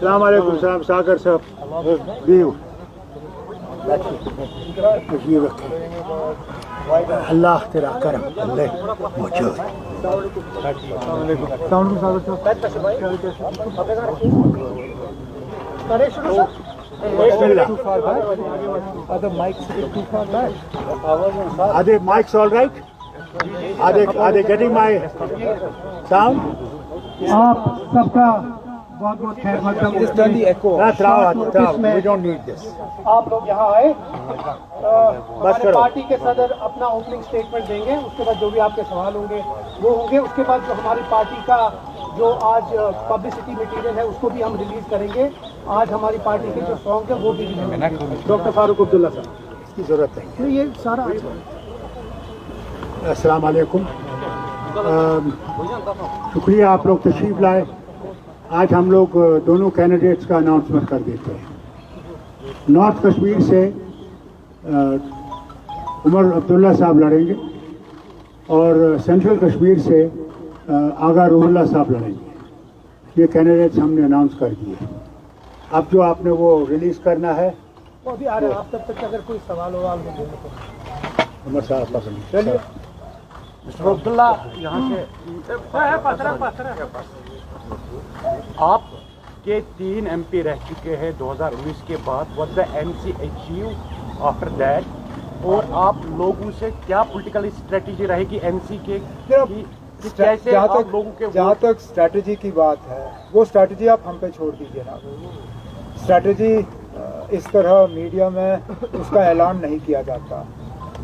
Assalamualaikum, salam Sagar sahab. View. View रखें. अल्लाह तेरा करम अल्लाह मौजूद. Are the mics too far back? Are the mics all right? Are they getting my sound? आप सबका बहुत बहुत खैर मकदम. We don't need this. आप लोग यहाँ आए, हमारे पार्टी के सदर अपना ओपनिंग स्टेटमेंट देंगे, उसके बाद जो भी आपके सवाल होंगे वो होंगे. उसके बाद जो हमारी पार्टी का जो आज पब्लिसिटी मटेरियल है उसको भी हम रिलीज करेंगे. आज हमारी पार्टी के जो सॉन्ग है वो भी रिलीज करेंगे. डॉक्टर फारूक अब्दुल्ला साहब, इसकी जरूरत नहीं. ये सारा अस्सलाम वालेकुम. शुक्रिया आप लोग तशरीफ लाए. आज हम लोग दोनों कैंडिडेट्स का अनाउंसमेंट कर देते हैं. नॉर्थ कश्मीर से उमर अब्दुल्ला साहब लड़ेंगे और सेंट्रल कश्मीर से आगा रूहुल्ला साहब लड़ेंगे. ये कैंडिडेट्स हमने अनाउंस कर दिए. अब जो आपने वो रिलीज़ करना है वो अभी आ रहा है. आप तब तक अगर कोई सवाल हो आप उमर साहब पसंद. चलिए मिस्टर अब्दुल्ला, यहाँ से आपके 3 MP रह चुके हैं 2019 के बाद. What the NC achieve after that, और आप लोगों से क्या पॉलिटिकल स्ट्रेटजी रहेगी NC के कि कैसे आप लोगों के जहाँ तक स्ट्रेटजी की बात है वो स्ट्रेटजी आप हम पे छोड़ दीजिए ना. स्ट्रेटजी इस तरह मीडिया में उसका ऐलान नहीं किया जाता.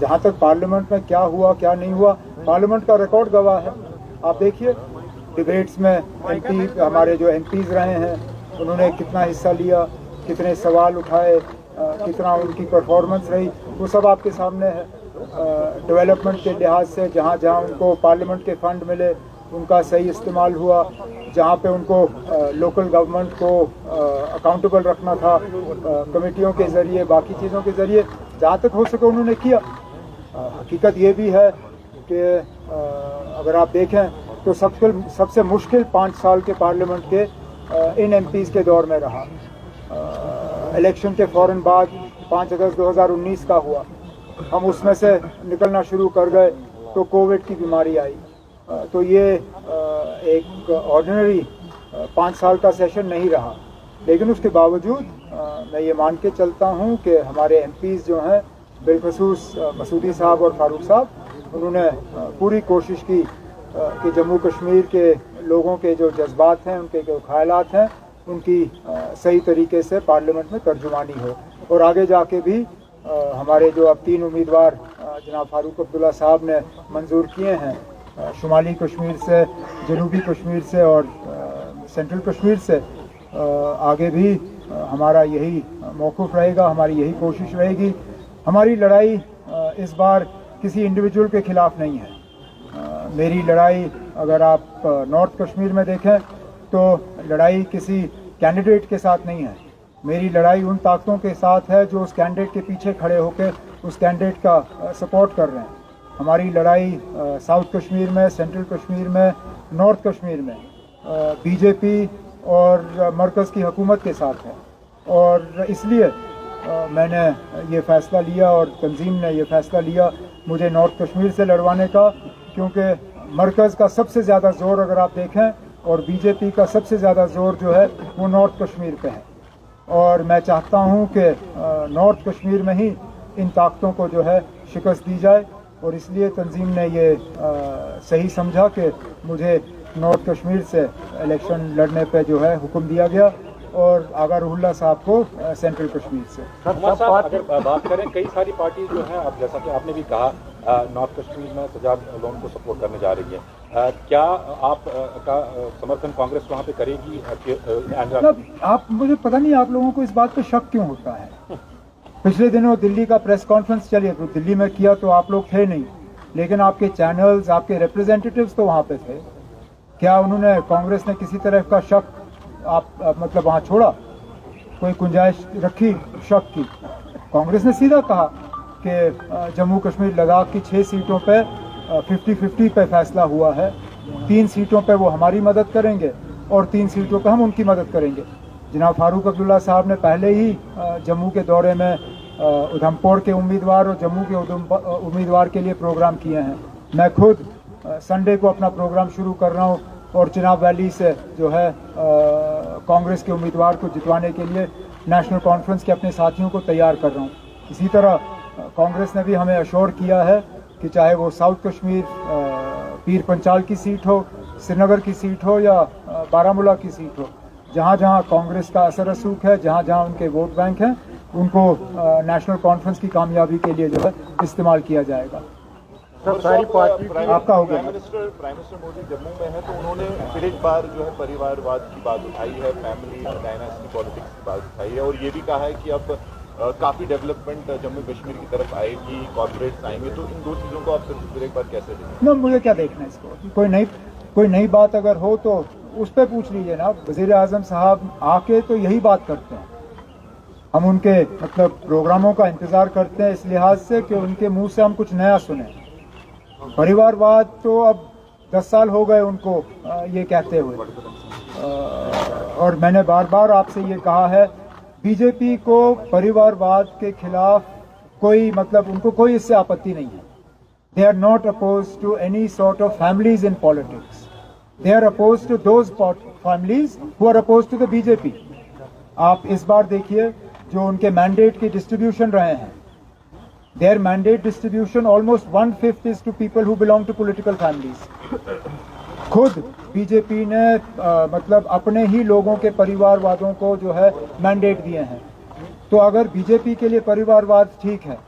जहाँ तक पार्लियामेंट में क्या हुआ क्या नहीं हुआ, पार्लियामेंट का रिकॉर्ड गवाह है. आप देखिए डिबेट्स में हमारे जो MPs रहे हैं उन्होंने कितना हिस्सा लिया, कितने सवाल उठाए, कितना उनकी परफॉर्मेंस रही, वो सब आपके सामने है. डेवलपमेंट के लिहाज से जहाँ जहाँ उनको पार्लियामेंट के फंड मिले उनका सही इस्तेमाल हुआ, जहाँ पे उनको लोकल गवर्नमेंट को अकाउंटेबल रखना था कमेटियों के ज़रिए, बाकी चीज़ों के ज़रिए, जहाँ तक हो सके उन्होंने किया. हकीकत ये भी है कि अगर आप देखें तो सबसे मुश्किल 5 साल के पार्लियामेंट के इन MPs के दौर में रहा. इलेक्शन के फ़ौरन बाद 5 अगस्त 2019 का हुआ, हम उसमें से निकलना शुरू कर गए तो कोविड की बीमारी आई. तो ये एक ऑर्डिनरी 5 साल का सेशन नहीं रहा. लेकिन उसके बावजूद मैं ये मान के चलता हूँ कि हमारे MPs जो हैं बिलखसूस मसूदी साहब और फारूक साहब, उन्होंने पूरी कोशिश की कि जम्मू कश्मीर के लोगों के जो जज्बात हैं, उनके जो ख्यालात हैं, उनकी सही तरीके से पार्लियामेंट में तर्जुमानी हो. और आगे जाके भी हमारे जो अब 3 उम्मीदवार जनाब फारूक अब्दुल्ला साहब ने मंजूर किए हैं, शुमाली कश्मीर से, जनूबी कश्मीर से और सेंट्रल कश्मीर से, आगे भी हमारा यही मौक़िफ़ रहेगा, हमारी यही कोशिश रहेगी. हमारी लड़ाई इस बार किसी इंडिविजुअल के ख़िलाफ़ नहीं है. मेरी लड़ाई अगर आप नॉर्थ कश्मीर में देखें तो लड़ाई किसी कैंडिडेट के साथ नहीं है. मेरी लड़ाई उन ताकतों के साथ है जो उस कैंडिडेट के पीछे खड़े होकर उस कैंडिडेट का सपोर्ट कर रहे हैं. हमारी लड़ाई साउथ कश्मीर में, सेंट्रल कश्मीर में, नॉर्थ कश्मीर में BJP और मरकज़ की हुकूमत के साथ है. और इसलिए मैंने ये फ़ैसला लिया और तंजीम ने ये फ़ैसला लिया मुझे नॉर्थ कश्मीर से लड़वाने का, क्योंकि मरकज़ का सबसे ज़्यादा ज़ोर अगर आप देखें और BJP का सबसे ज़्यादा ज़ोर जो है वो नॉर्थ कश्मीर पे है. और मैं चाहता हूँ कि नॉर्थ कश्मीर में ही इन ताकतों को जो है शिकस्त दी जाए. और इसलिए तंजीम ने ये सही समझा कि मुझे नॉर्थ कश्मीर से इलेक्शन लड़ने पे जो है हुक्म दिया गया और आगा रूहुल्ला साहब को सेंट्रल कश्मीर से. अगर बात करें, कई सारी पार्टी जो है, अब जैसा कि आपने भी कहा नॉर्थ कश्मीर में सजाद लोन को सपोर्ट करने जा रही है, क्या आप का समर्थन कांग्रेस वहाँ पे करेगी? आप मुझे पता नहीं आप लोगों को इस बात पे शक क्यों होता है. पिछले दिनों दिल्ली का प्रेस कॉन्फ्रेंस चलिए तो दिल्ली में किया तो आप लोग थे नहीं, लेकिन आपके चैनल्स, आपके रिप्रेजेंटेटिव्स तो वहाँ पे थे. क्या उन्होंने, कांग्रेस ने किसी तरह का शक आप मतलब वहाँ छोड़ा? कोई गुंजाइश रखी शक की? कांग्रेस ने सीधा कहा कि जम्मू कश्मीर लद्दाख की 6 सीटों पे 50-50 पे फैसला हुआ है। 3 सीटों पे वो हमारी मदद करेंगे और 3 सीटों पे हम उनकी मदद करेंगे। जनाब फारूक अब्दुल्ला साहब ने पहले ही जम्मू के दौरे में उधमपुर के उम्मीदवार और जम्मू के उम्मीदवार के लिए प्रोग्राम किए हैं। मैं खुद संडे को अपना प्रोग्राम शुरू कर रहा हूँ और चिनाब वैली से जो है कांग्रेस के उम्मीदवार को जितवाने के लिए नेशनल कॉन्फ्रेंस के अपने साथियों को तैयार कर रहा हूँ। इसी तरह कांग्रेस ने भी हमें अश्योर किया है कि चाहे वो साउथ कश्मीर पीर पंचाल की सीट हो, श्रीनगर की सीट हो या बारामूला की सीट हो, जहाँ जहाँ कांग्रेस का असर रसूख है, जहाँ जहाँ उनके वोट बैंक हैं, उनको नेशनल कॉन्फ्रेंस की कामयाबी के लिए जो है इस्तेमाल किया जाएगा। सर सारी पार्टी आपका हो गया। प्राइम मिनिस्टर मोदी जम्मू में है तो उन्होंने फिर एक बार जो है परिवारवाद की बात उठाई है, फैमिली डायनास्टी पॉलिटिक्स की बात उठाई है और ये भी कहा है कि अब काफ़ी डेवलपमेंट जम्मू कश्मीर की तरफ आएगी, कॉर्पोरेट्स आएंगे। तो इन दो चीज़ों को आप फिर एक बार कैसे देखें? ना मुझे क्या देखना है इसको, कोई नई बात अगर हो तो उस पर पूछ लीजिए ना। वज़ीर आज़म साहब आके तो यही बात करते हैं, हम उनके मतलब प्रोग्रामों का इंतज़ार करते हैं इस लिहाज से कि उनके मुंह से हम कुछ नया सुने। परिवारवाद तो अब 10 साल हो गए उनको ये कहते हुए, और मैंने बार बार आपसे ये कहा है, बीजेपी को परिवारवाद के खिलाफ कोई मतलब उनको कोई इससे आपत्ति नहीं है। They are not oppose to any sort of families in politics, they are oppose to those families who are oppose to the BJP. आप इस बार देखिए जो उनके मैंडेट की डिस्ट्रीब्यूशन रहे हैं, their mandate distribution almost 1/5 is to people who belong to political families. खुद BJP ने मतलब अपने ही लोगों के परिवारवादों को जो है मैंडेट दिए हैं। तो अगर बीजेपी के लिए परिवारवाद ठीक है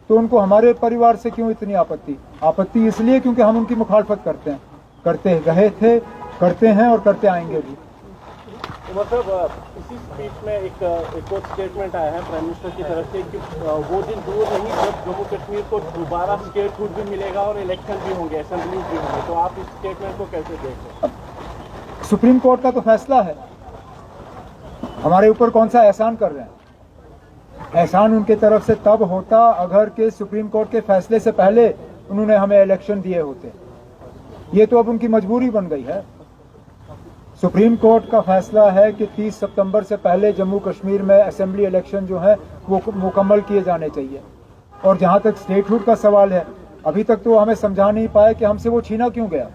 तो उनको हमारे परिवार से क्यों इतनी आपत्ति? आपत्ति इसलिए क्योंकि हम उनकी मुखालफत करते रहे थे, करते हैं और करते आएंगे भी। मतलब इसी स्पीच में एक और स्टेटमेंट आया है प्राइम मिनिस्टर की तरफ से कि वो दिन दूर नहीं जब जम्मू कश्मीर को दोबारा स्टेटहुड भी मिलेगा और इलेक्शन भी होंगे, असेंबलीज भी होंगे। तो आप इस स्टेटमेंट को कैसे देखते हैं? सुप्रीम कोर्ट का तो फैसला है, हमारे ऊपर कौन सा एहसान कर रहे हैं? एहसान उनके तरफ से तब होता अगर के सुप्रीम कोर्ट के फैसले से पहले उन्होंने हमें इलेक्शन दिए होते। ये तो अब उनकी मजबूरी बन गई है। सुप्रीम कोर्ट का फैसला है कि 30 सितंबर से पहले जम्मू कश्मीर में असेंबली इलेक्शन जो है वो मुकम्मल किए जाने चाहिए। और जहां तक स्टेटहुड का सवाल है, अभी तक तो हमें समझा नहीं पाए कि हमसे वो छीना क्यों गया।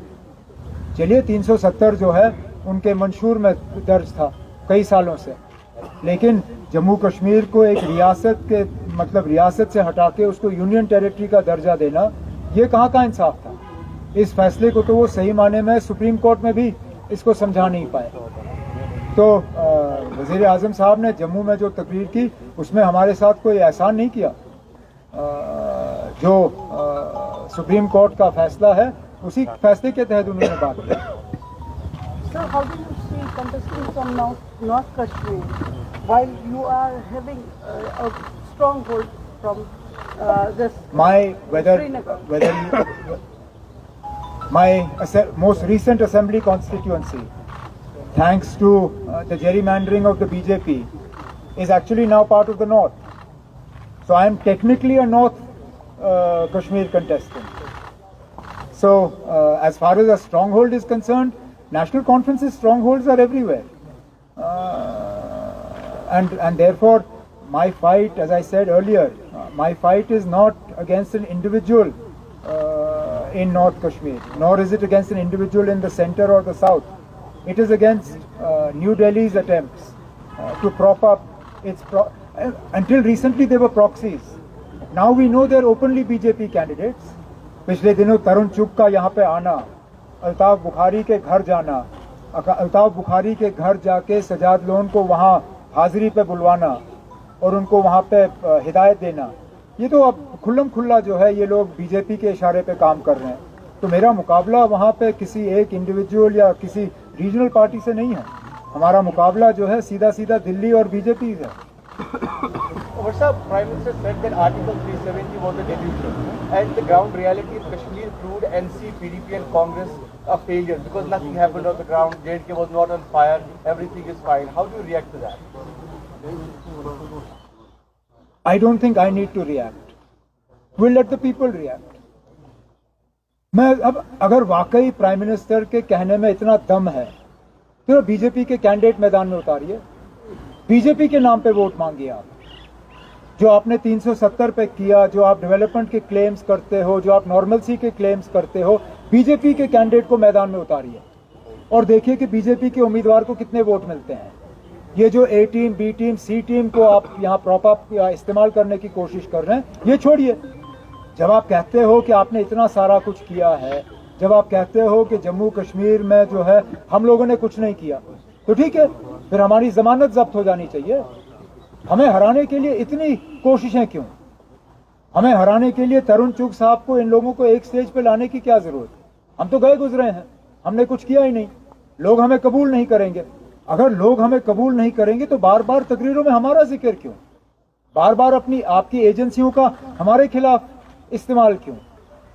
चलिए 370 जो है उनके मंशूर में दर्ज था कई सालों से, लेकिन जम्मू कश्मीर को एक रियासत के मतलब रियासत से हटा के उसको यूनियन टेरिटरी का दर्जा देना, ये कहाँ का इंसाफ था? इस फैसले को तो वो सही माने में सुप्रीम कोर्ट में भी इसको समझा नहीं पाए। तो वज़ीर आज़म साहब ने जम्मू में जो तकरीर की उसमें हमारे साथ कोई एहसान नहीं किया। जो सुप्रीम कोर्ट का फैसला है उसी फैसले के तहत उन्होंने बात की। Sir, how do you see contesting from North Kashmir while you are having a stronghold from this Srinagar? My most recent assembly constituency, thanks to the gerrymandering of the BJP, is actually now part of the North. So I am technically a North Kashmir contestant. So as far as a stronghold is concerned, national conferences strongholds are everywhere. And therefore my fight, as I said earlier, my fight is not against an individual in North Kashmir, nor is it against an individual in the center or the south. It is against New Delhi's attempts to prop up its until recently they were proxies. Now we know they're openly BJP candidates. पिछले दिनों तरुण चुग का यहाँ पे आना, अल्ताफ बुखारी के घर जाना, अल्ताफ बुखारी के घर जाके सजाद लोन को वहाँ हाजिरी पे बुलवाना और उनको वहाँ पे हिदायत देना, ये तो अब खुल्लम खुल्ला जो है ये लोग बीजेपी के इशारे पे काम कर रहे हैं। तो मेरा मुकाबला वहाँ पे किसी एक इंडिविजुअल या किसी रीजनल पार्टी से नहीं है, हमारा मुकाबला जो है सीधा सीधा दिल्ली और बीजेपी है। What's up? Prime Minister said that Article 370 was a delusion, and the ground reality in Kashmir proved NC, PDP, and Congress a failure because nothing happened on the ground. JNK was not on fire. Everything is fine. How do you react to that? I don't think I need to react. We'll let the people react. मैं अब अगर वाकई prime minister के कहने में इतना दम है तो बीजेपी के कैंडिडेट मैदान में उतारिए, बीजेपी के नाम पे वोट मांगिए। आप जो आपने 370 पे किया, जो आप डेवलपमेंट के क्लेम्स करते हो, जो आप नॉर्मलसी के क्लेम्स करते हो, बीजेपी के कैंडिडेट को मैदान में उतारिए और देखिए कि बीजेपी के उम्मीदवार को कितने वोट मिलते हैं। ये जो ए टीम, बी टीम, सी टीम को आप यहाँ प्रॉप अप इस्तेमाल करने की कोशिश कर रहे हैं, ये छोड़िए। जब आप कहते हो कि आपने इतना सारा कुछ किया है, जब आप कहते हो कि जम्मू कश्मीर में जो है हम लोगों ने कुछ नहीं किया, तो ठीक है, फिर हमारी जमानत जब्त हो जानी चाहिए। हमें हराने के लिए इतनी कोशिशें क्यों? हमें हराने के लिए तरुण चुग साहब को, इन लोगों को एक स्टेज पे लाने की क्या जरूरत है? हम तो गए गुजरे हैं, हमने कुछ किया ही नहीं। लोग हमें कबूल नहीं करेंगे। अगर लोग हमें कबूल नहीं करेंगे तो बार बार तकरीरों में हमारा जिक्र क्यों? बार बार अपनी आपकी एजेंसियों का हमारे खिलाफ इस्तेमाल क्यों?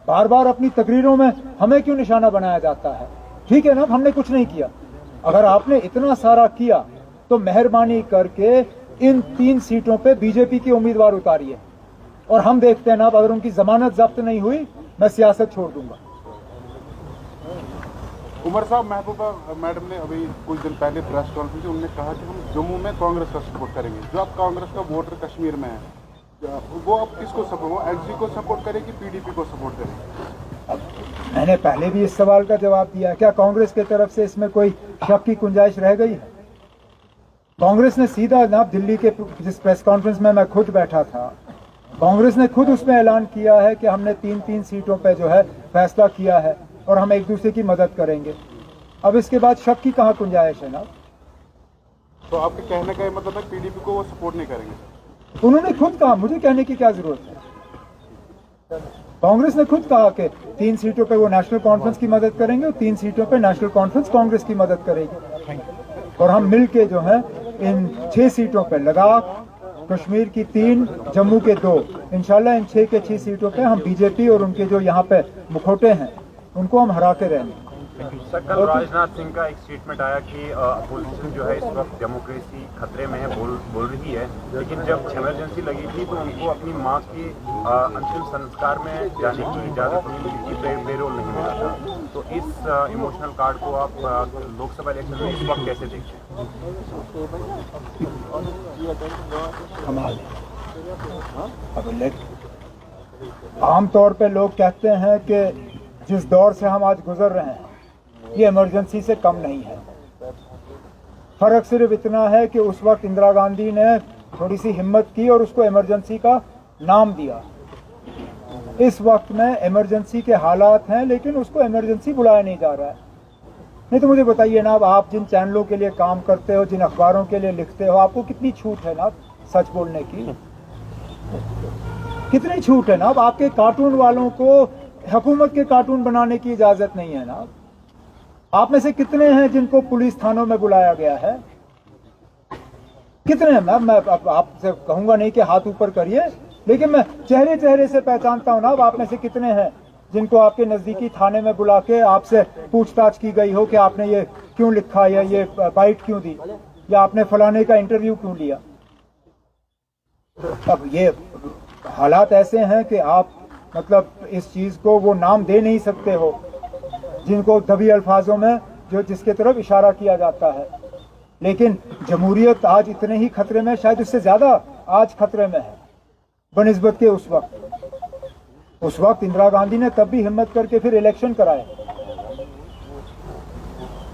बार बार अपनी तकरीरों में हमें क्यों निशाना बनाया जाता है? ठीक है ना, हमने कुछ नहीं किया। अगर आपने इतना सारा किया तो मेहरबानी करके इन 3 सीटों पे बीजेपी के उम्मीदवार उतारिए और हम देखते हैं ना, अगर उनकी जमानत जब्त नहीं हुई मैं सियासत छोड़ दूंगा। उमर साहब, महबूबा मैडम ने अभी कुछ दिन पहले प्रेस कॉन्फ्रेंस में उन्होंने कहा कि हम जम्मू में कांग्रेस का सपोर्ट करेंगे। जो आप कांग्रेस का वोटर कश्मीर में है, वो अब किसको सपोर्ट, वो एचडी को सपोर्ट करेगी, पीडीपी को सपोर्ट करेगी? अब मैंने पहले भी इस सवाल का जवाब दिया। क्या कांग्रेस की तरफ से इसमें कोई शक की गुंजाइश रह गई है? कांग्रेस ने सीधा ना, दिल्ली के जिस प्रेस कॉन्फ्रेंस में मैं खुद बैठा था, कांग्रेस ने खुद उसमें ऐलान किया है कि हमने 3 सीटों पे जो है फैसला किया है और हम एक दूसरे की मदद करेंगे। अब इसके बाद शक की कहाँ गुंजाइश है ना? तो आपके कहने का मतलब है पीडीपी को वो सपोर्ट नहीं करेंगे? उन्होंने खुद कहा, मुझे कहने की क्या जरूरत है? कांग्रेस ने खुद कहा कि 3 सीटों पे वो नेशनल कॉन्फ्रेंस की मदद करेंगे और 3 सीटों पे नेशनल कॉन्फ्रेंस कांग्रेस की मदद करेगी और हम मिलके जो है इन 6 सीटों पे, लद्दाख, कश्मीर की 3, जम्मू के 2, इंशाल्लाह इन 6 के 6 सीटों पे हम बीजेपी और उनके जो यहाँ पे मुखौटे हैं उनको हम हरा के रहेंगे। सर, कल राजनाथ सिंह का एक स्टेटमेंट आया कि अपोजिशन जो है इस वक्त डेमोक्रेसी खतरे में है, बोल रही है, लेकिन जब इमरजेंसी लगी थी तो उनको अपनी मां के अंतिम संस्कार में जाने की इजाज़त नहीं मिली थी, पेरोल नहीं मिला था। तो इस इमोशनल कार्ड को आप लोकसभा इलेक्शन में इस वक्त कैसे देखते हैं? आमतौर पे लोग कहते हैं कि जिस दौर से हम आज गुजर रहे हैं ये इमरजेंसी से कम नहीं है। फर्क सिर्फ इतना है कि उस वक्त इंदिरा गांधी ने थोड़ी सी हिम्मत की और उसको इमरजेंसी का नाम दिया। इस वक्त में इमरजेंसी के हालात हैं लेकिन उसको इमरजेंसी बुलाया नहीं जा रहा है। नहीं तो मुझे बताइए ना, आप जिन चैनलों के लिए काम करते हो, जिन अखबारों के लिए लिखते हो, आपको कितनी छूट है ना सच बोलने की? कितनी छूट है ना? अब आपके कार्टून वालों को हुकूमत के कार्टून बनाने की इजाजत नहीं है ना। आप में से कितने हैं जिनको पुलिस थानों में बुलाया गया है? कितने हैं? मैं आपसे कहूंगा नहीं कि हाथ ऊपर करिए, लेकिन मैं चेहरे चेहरे से पहचानता हूं ना। अब आप में से कितने हैं जिनको आपके नजदीकी थाने में बुला के आपसे पूछताछ की गई हो कि आपने ये क्यों लिखा, या ये बाइट क्यों दी, या आपने फलाने का इंटरव्यू क्यों लिया? अब ये हालात ऐसे हैं कि आप मतलब इस चीज को वो नाम दे नहीं सकते हो जिनको दबी अल्फाजों में जो जिसके तरफ इशारा किया जाता है। लेकिन जमहूरियत आज इतने ही खतरे में, शायद उससे ज्यादा आज खतरे में है बनिस्बत के उस वक्त इंदिरा गांधी ने तब भी हिम्मत करके फिर इलेक्शन कराए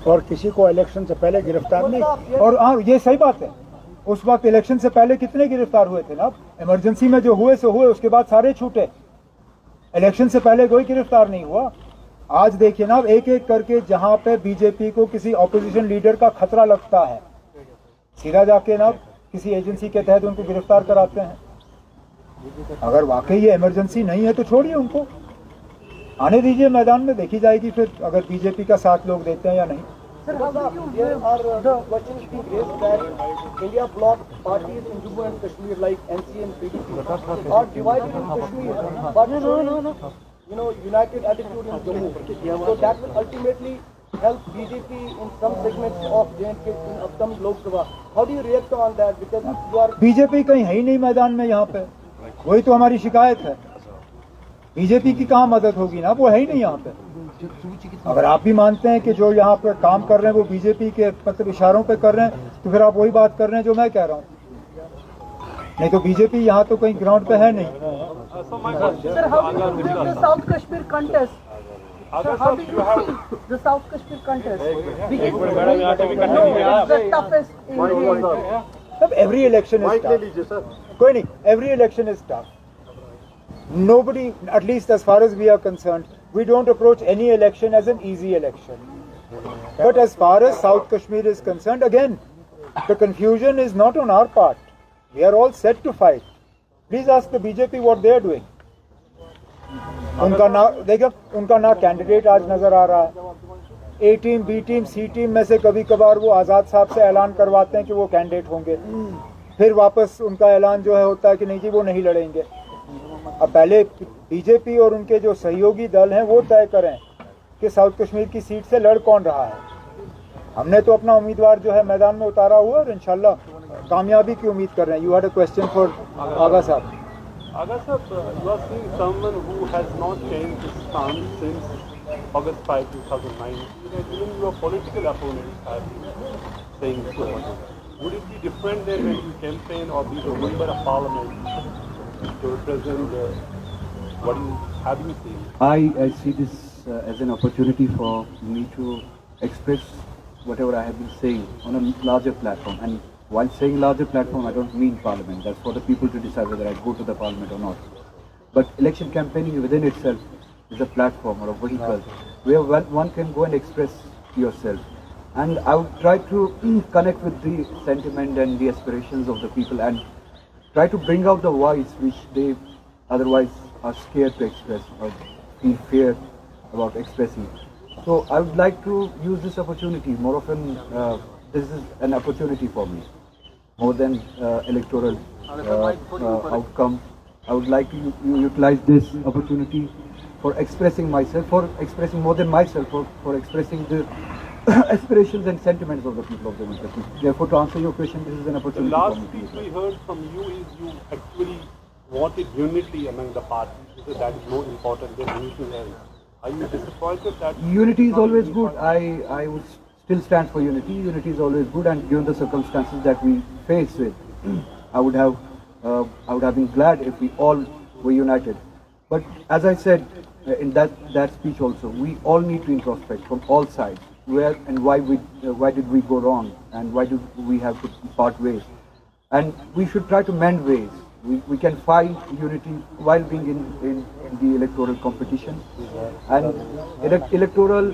और किसी को इलेक्शन से पहले गिरफ्तार नहीं। और हाँ, ये सही बात है, उस वक्त इलेक्शन से पहले कितने गिरफ्तार हुए थे ना? इमरजेंसी में जो हुए सो हुए, उसके बाद सारे छूटे। इलेक्शन से पहले कोई गिरफ्तार नहीं हुआ। आज देखिए ना, एक एक करके जहां पे बीजेपी को किसी ऑपोजिशन लीडर का खतरा लगता है, सीधा जाके ना किसी एजेंसी के तहत उनको गिरफ्तार कराते हैं। अगर वाकई ये इमरजेंसी नहीं है तो छोड़िए, उनको आने दीजिए मैदान में, देखी जाएगी फिर अगर बीजेपी का साथ लोग देते हैं या नहीं। There are questions being raised that India bloc parties in Jammu and Kashmir like NC and PDP are divided in Kashmir, but united attitude in Jammu. So that will ultimately help BJP in some segments of J&K in upcoming Lok Sabha. How do you react on that? Because you are BJP कहीं है ही नहीं मैदान में, यहाँ पे वही तो हमारी शिकायत है। बीजेपी की कहाँ मदद होगी ना, वो है ही नहीं यहाँ पे। अगर आप भी मानते हैं कि जो यहाँ पर काम कर रहे हैं वो बीजेपी के मतलब इशारों पे कर रहे हैं, तो फिर आप वही बात कर रहे हैं जो मैं कह रहा हूँ। नहीं तो बीजेपी यहाँ तो कहीं ग्राउंड पे है नहीं। Sir, how do you see the South Kashmir contest? Sir, how do you see the South Kashmir contest? It's the toughest in the... अब every election is tough. कोई नहीं, every election is tough. Nobody, at least as far as we are concerned, we don't approach any election as an easy election. But as far as South Kashmir is concerned, again, the confusion is not on our part. We are all set to fight. Please ask the BJP what they are doing. उनका ना देखो, उनका ना candidate आज नजर आ रहा है। ए team, B team, सी team में से कभी कभार वो आज़ाद साहब से ऐलान करवाते हैं कि वो कैंडिडेट होंगे, फिर वापस उनका ऐलान जो है होता है कि नहीं जी वो नहीं लड़ेंगे। अब पहले बीजेपी और उनके जो सहयोगी दल हैं वो तय करें कि साउथ कश्मीर की सीट से लड़ कौन रहा है। हमने तो अपना उम्मीदवार जो है मैदान में उतारा हुआ और इंशाल्लाह कामयाबी की उम्मीद कर रहे हैं। You had a question for Aga sahab. Aga sir, you are seeing someone who has not changed his stance since August 5, 2009. Even your political opponents have been saying so much. Would it be different then when you campaign or be the member of parliament to represent what you have been saying? I see this as an opportunity for me to express whatever I have been saying on a larger platform. And while saying larger platform, I don't mean parliament. That's for the people to decide whether I go to the parliament or not. But election campaigning within itself is a platform or a vehicle where one can go and express yourself. And I would try to connect with the sentiment and the aspirations of the people and try to bring out the voice which they otherwise are scared to express or feel fear about expressing. So I would like to use this opportunity more often. This is an opportunity for me. More than electoral outcome, I would like to utilize this opportunity for expressing myself, for expressing more than myself, for expressing the aspirations and sentiments of the people of the country. Therefore, to answer your question, this is an opportunity. The last piece we heard from you is you actually wanted unity among the parties. You said that is more important than anything else. Are you disappointed that unity is always good? I would still stand for unity. Unity is always good, and given the circumstances that we face with, I would have been glad if we all were united. But as I said in that speech also, we all need to introspect from all sides. Where and why did we go wrong, and why do we have to part ways? And we should try to mend ways. We can find unity while being in the electoral competition, and electoral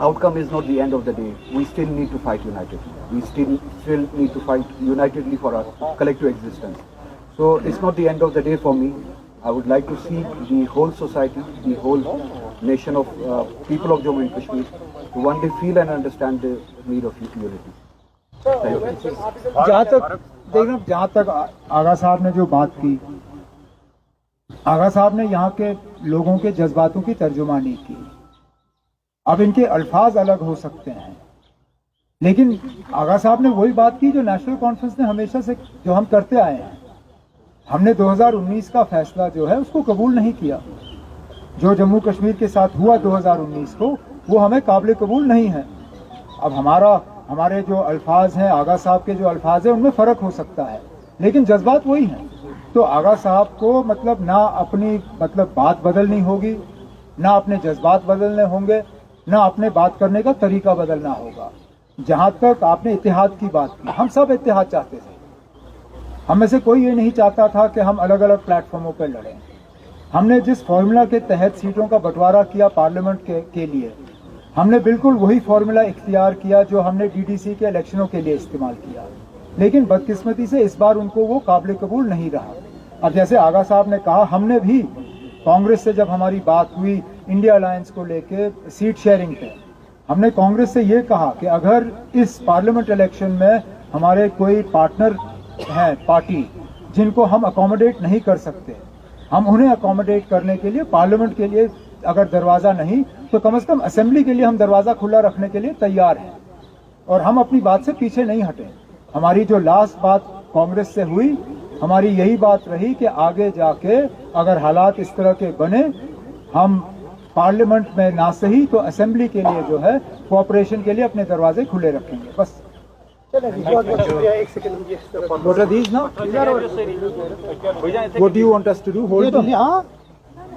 outcome is not the end of the day. We still need to fight unitedly. We still need to fight unitedly for our collective existence. So it's not the end of the day for me. I would like to see the whole society, the whole nation of people of Jammu and Kashmir to one day feel and understand the need of unity. जहाँ तक आगा साहब ने जो बात की, आगा साहब ने यहाँ के लोगों के जज्बातों की तर्जुमानी की। अब इनके अल्फाज अलग हो सकते हैं, लेकिन आगा साहब ने वही बात की जो नेशनल कॉन्फ्रेंस ने हमेशा से जो हम करते आए हैं। हमने 2019 का फैसला जो है उसको कबूल नहीं किया। जो जम्मू कश्मीर के साथ हुआ 2019 को, वो हमें काबिल कबूल नहीं है। अब हमारे जो अल्फाज हैं, आगा साहब के जो अल्फाज हैं, उनमें फ़र्क हो सकता है, लेकिन जज्बात वही हैं। तो आगा साहब को मतलब ना अपनी बात बदलनी होगी, ना अपने जज्बात बदलने होंगे, ना अपने बात करने का तरीका बदलना होगा। जहाँ तक आपने इत्तेहाद की बात की, हम सब इत्तेहाद चाहते थे। हम में से कोई ये नहीं चाहता था कि हम अलग अलग प्लेटफॉर्मों पर लड़ें। हमने जिस फॉर्मूला के तहत सीटों का बंटवारा किया पार्लियामेंट के लिए, हमने बिल्कुल वही फॉर्मूला इख्तियार किया जो हमने डीडीसी के इलेक्शनों के लिए इस्तेमाल किया। लेकिन बदकिस्मती से इस बार उनको वो काबिल कबूल नहीं रहा। अब जैसे आगा साहब ने कहा, हमने भी कांग्रेस से जब हमारी बात हुई इंडिया अलायंस को लेके सीट शेयरिंग पे, हमने कांग्रेस से ये कहा कि अगर इस पार्लियामेंट इलेक्शन में हमारे कोई पार्टनर हैं पार्टी जिनको हम अकोमोडेट नहीं कर सकते, हम उन्हें अकोमोडेट करने के लिए पार्लियामेंट के लिए अगर दरवाज़ा नहीं तो कम से कम असेंबली के लिए हम दरवाज़ा खुला रखने के लिए तैयार हैं। और हम अपनी बात से पीछे नहीं हटे। हमारी जो लास्ट बात कांग्रेस से हुई हमारी यही बात रही कि आगे जाके अगर हालात इस तरह के बने, हम पार्लियामेंट में ना सही तो असेंबली के लिए जो है कोऑपरेशन के लिए अपने दरवाजे खुले रखेंगे। बस बहुत शुक्रिया। एक second What are these now? What do you want us to do? Hold them? हाँ,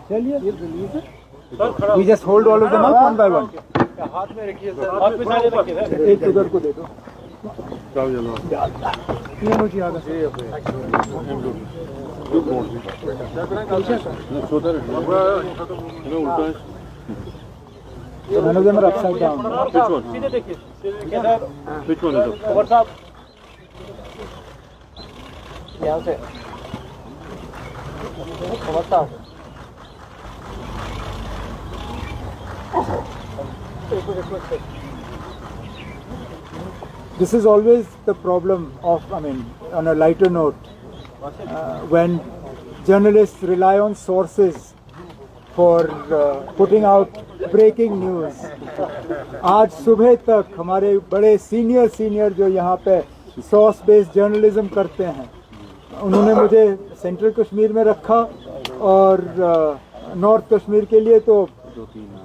चलिए। We just hold all of them up one by one. हाथ में रखिए सर। एक उधर को दे दो। ये मुझे याद है। None of them are upside down. सीधे देखिए, which one is up? कुंवर साहब यहाँ से कुंवर साहब This is always the problem of, I mean, on a lighter note, when journalists rely on sources for putting out breaking news. आज सुबह तक हमारे बड़े सीनियर जो यहाँ पे सोर्स बेस्ड जर्नलिज्म करते हैं, उन्होंने मुझे सेंट्रल कश्मीर में रखा और नॉर्थ कश्मीर के लिए तो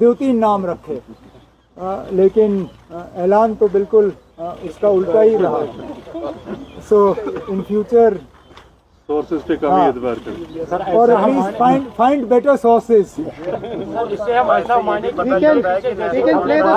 2-3 नाम रखे, लेकिन ऐलान तो बिल्कुल इसका उल्टा ही रहा। सो इन फ्यूचर सोर्सेज पे कम ही एतबार करें और एटलीस्ट फाइंड बेटर सोर्सेज। इससे हम ऐसा माने we can play the